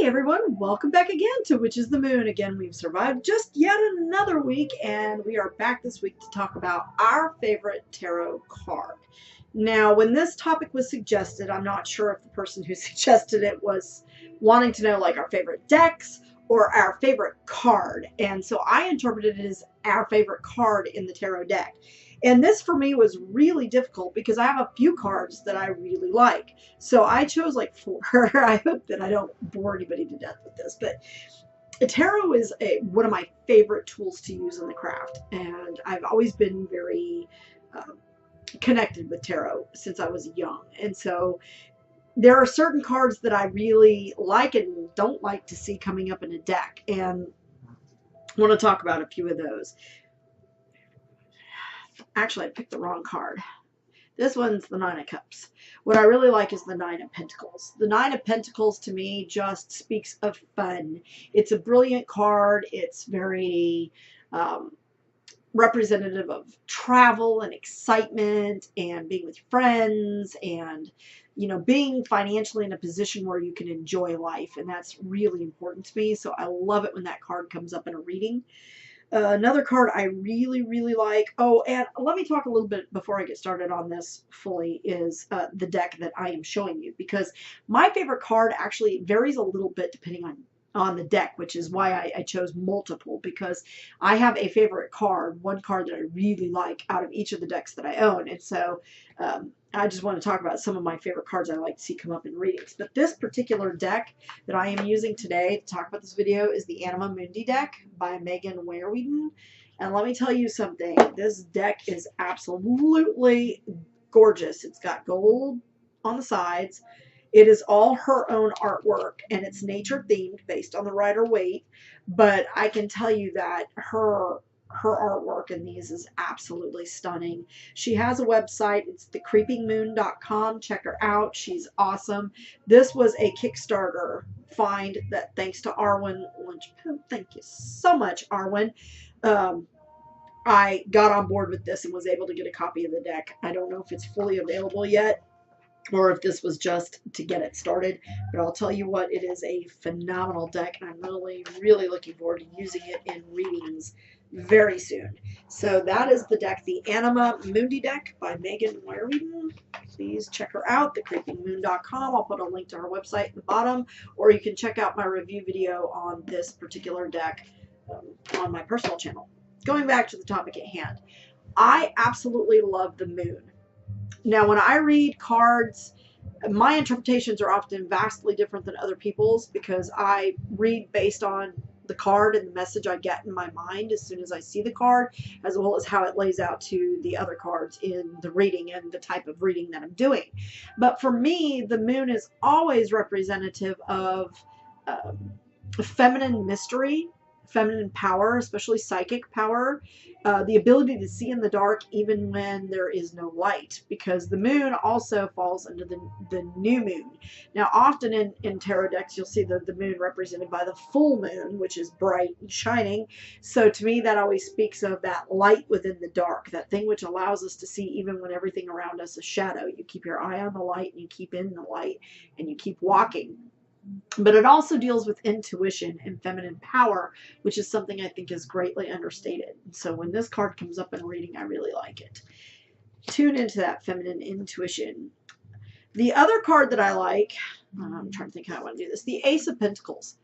everyone, welcome back again to Which is the Moon. Again, we've survived just yet another week, and we are back this week to talk about our favorite tarot card. Now, when this topic was suggested, I'm not sure if the person who suggested it was wanting to know like our favorite decks or our favorite card. And so I interpreted it as our favorite card in the tarot deck. And this for me was really difficult because I have a few cards that I really like. So I chose like 4. I hope that I don't bore anybody to death with this, but tarot is one of my favorite tools to use in the craft. And I've always been very connected with tarot since I was young. And so there are certain cards that I really like and don't like to see coming up in a deck. And I want to talk about a few of those. Actually, I picked the wrong card. This one's the Nine of Cups. What I really like is the Nine of Pentacles. The Nine of Pentacles to me just speaks of fun. It's a brilliant card. It's very representative of travel and excitement and being with friends and, you know, being financially in a position where you can enjoy life. And that's really important to me. So I love it when that card comes up in a reading. Another card I really, really like. Oh, and let me talk a little bit before I get started on this fully is the deck that I am showing you, because my favorite card actually varies a little bit depending on the deck, which is why I chose multiple, because I have a favorite card, one card that I really like out of each of the decks that I own. And so I just want to talk about some of my favorite cards I like to see come up in readings. But this particular deck that I am using today to talk about this video is the Anima Mundi deck by Megan Wareweden. And let me tell you something, this deck is absolutely gorgeous. It's got gold on the sides. It is all her own artwork, and it's nature themed based on the Rider-Waite. But I can tell you that her artwork in these is absolutely stunning. She has a website. It's thecreepingmoon.com. Check her out. She's awesome. This was a Kickstarter find that, thanks to Arwen Lynch. Thank you so much, Arwen. I got on board with this and was able to get a copy of the deck. I don't know if it's fully available yet, or if this was just to get it started. But I'll tell you what, it is a phenomenal deck, and I'm really, really looking forward to using it in readings very soon. So that is the deck, the Anima Mundi deck by Megan Wareweden. Please check her out, thecreepingmoon.com. I'll put a link to her website in the bottom, or you can check out my review video on this particular deck on my personal channel. Going back to the topic at hand, I absolutely love the moon. Now, when I read cards, my interpretations are often vastly different than other people's, because I read based on the card and the message I get in my mind as soon as I see the card, as well as how it lays out to the other cards in the reading and the type of reading that I'm doing. But for me, the moon is always representative of feminine mystery, feminine power, especially psychic power, the ability to see in the dark even when there is no light, because the moon also falls under the new moon. Now, often in tarot decks, you'll see the moon represented by the full moon, which is bright and shining. So to me, that always speaks of that light within the dark, that thing which allows us to see even when everything around us is shadow. You keep your eye on the light, and you keep in the light, and you keep walking. But it also deals with intuition and feminine power, which is something I think is greatly understated. So when this card comes up in a reading, I really like it. Tune into that feminine intuition. The other card that I like, I'm trying to think how I want to do this, the Ace of Pentacles.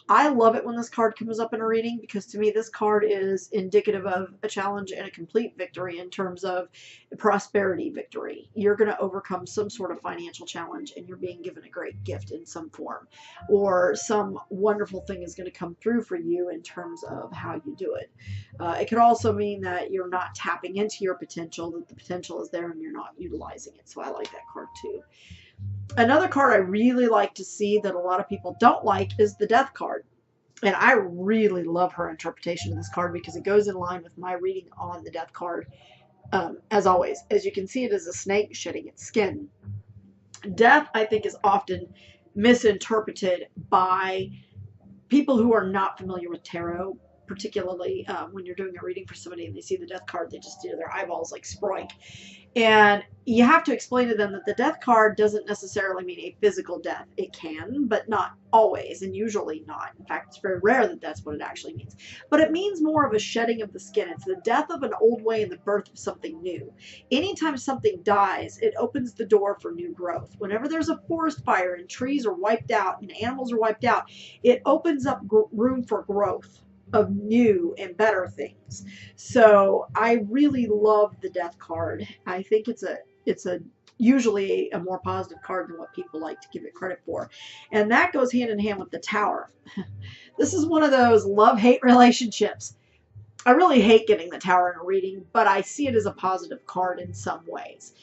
I love it when this card comes up in a reading, because to me this card is indicative of a challenge and a complete victory in terms of prosperity victory. You're going to overcome some sort of financial challenge, and you're being given a great gift in some form, or some wonderful thing is going to come through for you in terms of how you do it. It could also mean that you're not tapping into your potential, that the potential is there and you're not utilizing it. So I like that card too. Another card I really like to see that a lot of people don't like is the Death card. And I really love her interpretation of this card, because it goes in line with my reading on the Death card. As always, as you can see, it is a snake shedding its skin. Death, I think, is often misinterpreted by people who are not familiar with tarot, particularly when you're doing a reading for somebody and they see the death card, they just their eyeballs like sproink. And you have to explain to them that the death card doesn't necessarily mean a physical death. It can, but not always, and usually not. In fact, it's very rare that that's what it actually means. But it means more of a shedding of the skin. It's the death of an old way and the birth of something new. Anytime something dies, it opens the door for new growth. Whenever there's a forest fire and trees are wiped out and animals are wiped out, it opens up room for growth of new and better things. So I really love the death card. I think it's a usually a more positive card than what people like to give it credit for. And that goes hand in hand with the Tower. This is one of those love-hate relationships. I really hate getting the Tower in a reading, but I see it as a positive card in some ways.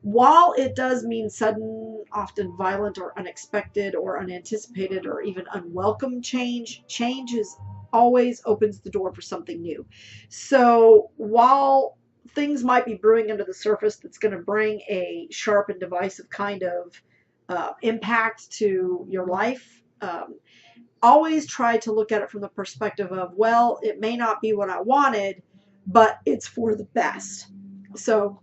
While it does mean sudden, often violent or unexpected or unanticipated or even unwelcome change, change is always opens the door for something new. So while things might be brewing under the surface that's going to bring a sharp and divisive kind of impact to your life, always try to look at it from the perspective of, well, it may not be what I wanted, but it's for the best. So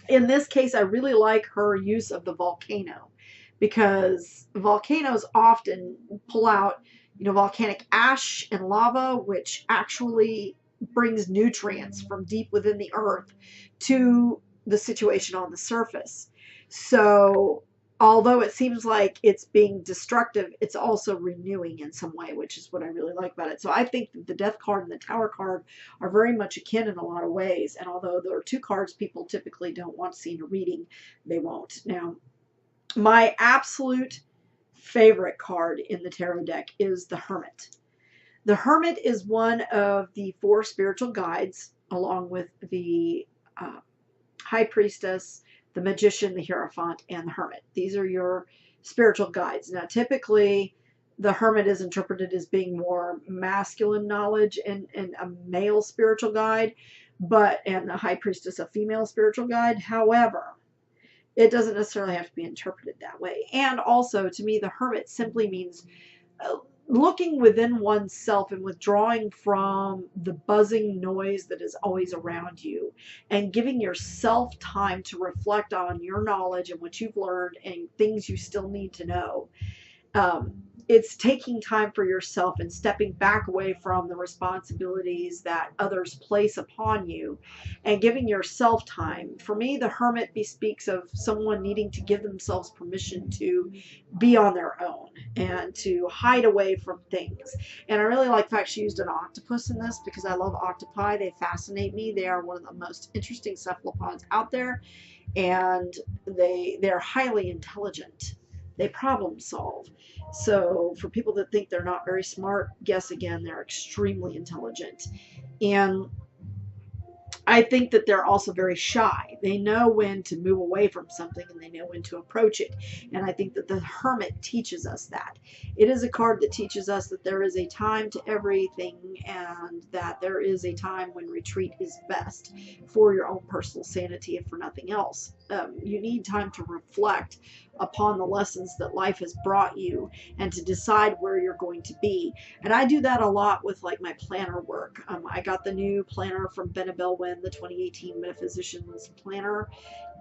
in this case, I really like her use of the volcano, because volcanoes often pull out, volcanic ash and lava, which actually brings nutrients from deep within the earth to the situation on the surface. So although it seems like it's being destructive, it's also renewing in some way, which is what I really like about it. So I think that the Death card and the Tower card are very much akin in a lot of ways. And although there are two cards people typically don't want to see in a reading, they won't. Now, my absolute favorite card in the tarot deck is the Hermit. The Hermit is one of the 4 spiritual guides, along with the High Priestess, the Magician, the Hierophant, and the Hermit. These are your spiritual guides. Now, typically, the Hermit is interpreted as being more masculine knowledge and a male spiritual guide, and the High Priestess a female spiritual guide. However, it doesn't necessarily have to be interpreted that way. And also, to me, the Hermit simply means looking within oneself and withdrawing from the buzzing noise that is always around you, and giving yourself time to reflect on your knowledge and what you've learned and things you still need to know. It's taking time for yourself and stepping back away from the responsibilities that others place upon you and giving yourself time. For me, the Hermit bespeaks of someone needing to give themselves permission to be on their own and to hide away from things. And I really like the fact she used an octopus in this, because I love octopi. They fascinate me. They are one of the most interesting cephalopods out there, and they're highly intelligent. They problem solve. So for people that think they're not very smart, guess again, they're extremely intelligent. And I think that they're also very shy. They know when to move away from something, and they know when to approach it. And I think that the Hermit teaches us that. It is a card that teaches us that there is a time to everything, and that there is a time when retreat is best for your own personal sanity, if for nothing else. You need time to reflect upon the lessons that life has brought you and to decide where you're going to be. And I do that a lot with like my planner work. I got the new planner from Benabel Wen, the 2018 Metaphysician's Planner.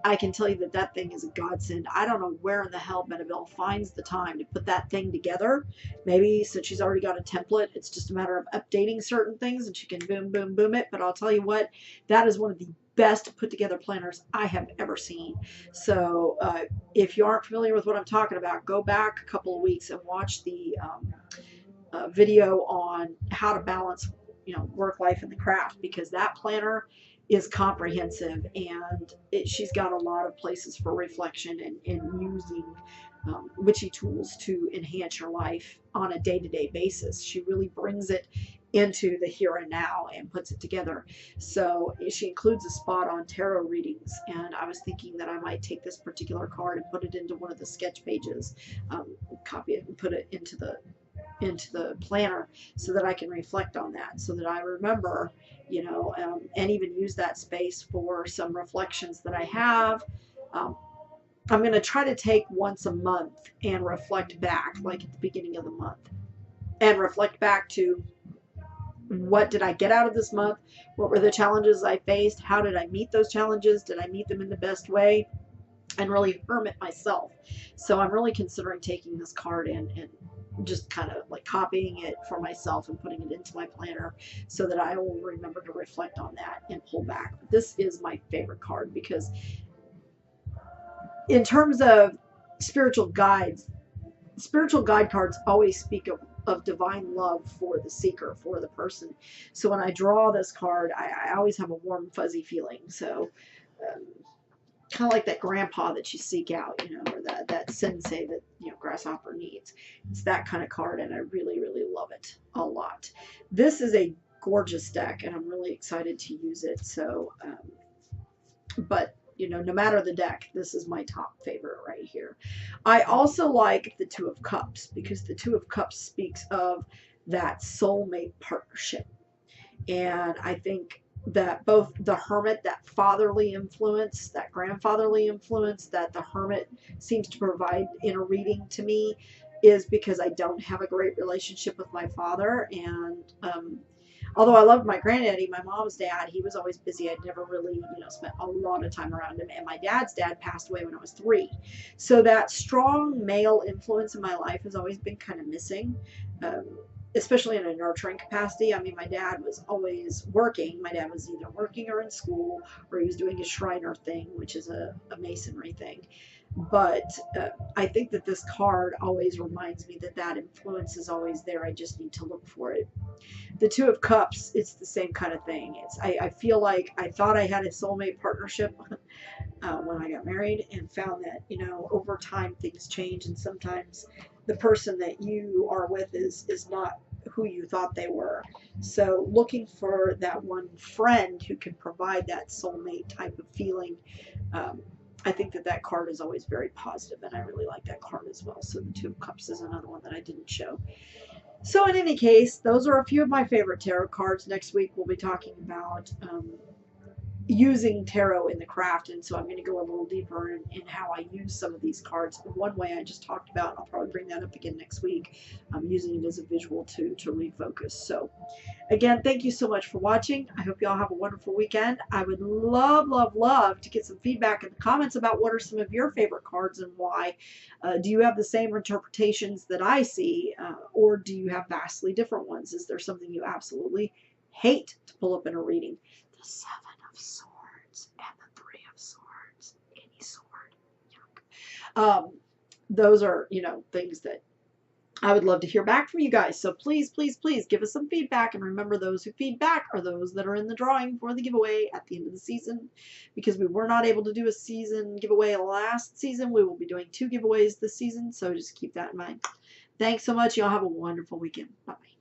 I can tell you that that thing is a godsend. I don't know where in the hell Benabel finds the time to put that thing together. Maybe since she's already got a template, it's just a matter of updating certain things and she can boom, boom, boom it. But I'll tell you what, that is one of the best put together planners I have ever seen. So if you aren't familiar with what I'm talking about, go back a couple of weeks and watch the video on how to balance, work life and the craft, because that planner is comprehensive, and she's got a lot of places for reflection and using witchy tools to enhance your life on a day-to-day basis. She really brings it into the here and now and puts it together. So she includes a spot on tarot readings, and I was thinking that I might take this particular card and put it into one of the sketch pages, copy it and put it into the planner so that I can reflect on that, so that I remember, and even use that space for some reflections that I have. I'm going to try to take once a month and reflect back, like at the beginning of the month, and reflect back to what did I get out of this month? What were the challenges I faced? How did I meet those challenges? Did I meet them in the best way? And really hermit myself. So I'm really considering taking this card in and just kind of like copying it for myself and putting it into my planner so that I will remember to reflect on that and pull back. This is my favorite card because in terms of spiritual guides, spiritual guide cards always speak of divine love for the seeker, for the person. So when I draw this card, I always have a warm, fuzzy feeling. So kind of like that grandpa that you seek out, you know, or that sensei that, you know, Grasshopper needs. It's that kind of card, and I really, really love it a lot. This is a gorgeous deck, and I'm really excited to use it. So, but, you know, no matter the deck, this is my top favorite right here. I also like the Two of Cups because the Two of Cups speaks of that soulmate partnership. And I think that both the Hermit, that fatherly influence, that grandfatherly influence that the Hermit seems to provide in a reading to me is because I don't have a great relationship with my father. And although I loved my granddaddy, my mom's dad, he was always busy. I'd never really, you know, spent a lot of time around him. And my dad's dad passed away when I was 3. So that strong male influence in my life has always been kind of missing. Especially in a nurturing capacity. I mean, my dad was always working. My dad was either working or in school, or he was doing his Shriner thing, which is a masonry thing. But I think that this card always reminds me that that influence is always there. I just need to look for it. The Two of Cups, it's the same kind of thing. I feel like I thought I had a soulmate partnership when I got married, and found that, you know, over time things change, and sometimes the person that you are with is not who you thought they were. So looking for that one friend who can provide that soulmate type of feeling, I think that that card is always very positive, and I really like that card as well. So the Two of Cups is another one that I didn't show. So in any case, those are a few of my favorite tarot cards. Next week we'll be talking about using tarot in the craft, and so I'm going to go a little deeper in how I use some of these cards. One way I just talked about, and I'll probably bring that up again next week, I'm using it as a visual to refocus. So again, thank you so much for watching. I hope you all have a wonderful weekend. I would love, love, love to get some feedback in the comments about what are some of your favorite cards and why. Do you have the same interpretations that I see, or do you have vastly different ones? Is there something you absolutely hate to pull up in a reading? The Seven of Swords and the Three of Swords. Any sword. Yuck. Those are, you know, things that I would love to hear back from you guys. So please, please, please give us some feedback. And remember, those who feedback are those that are in the drawing for the giveaway at the end of the season. Because we were not able to do a season giveaway last season, we will be doing 2 giveaways this season. So just keep that in mind. Thanks so much. Y'all have a wonderful weekend. Bye-bye.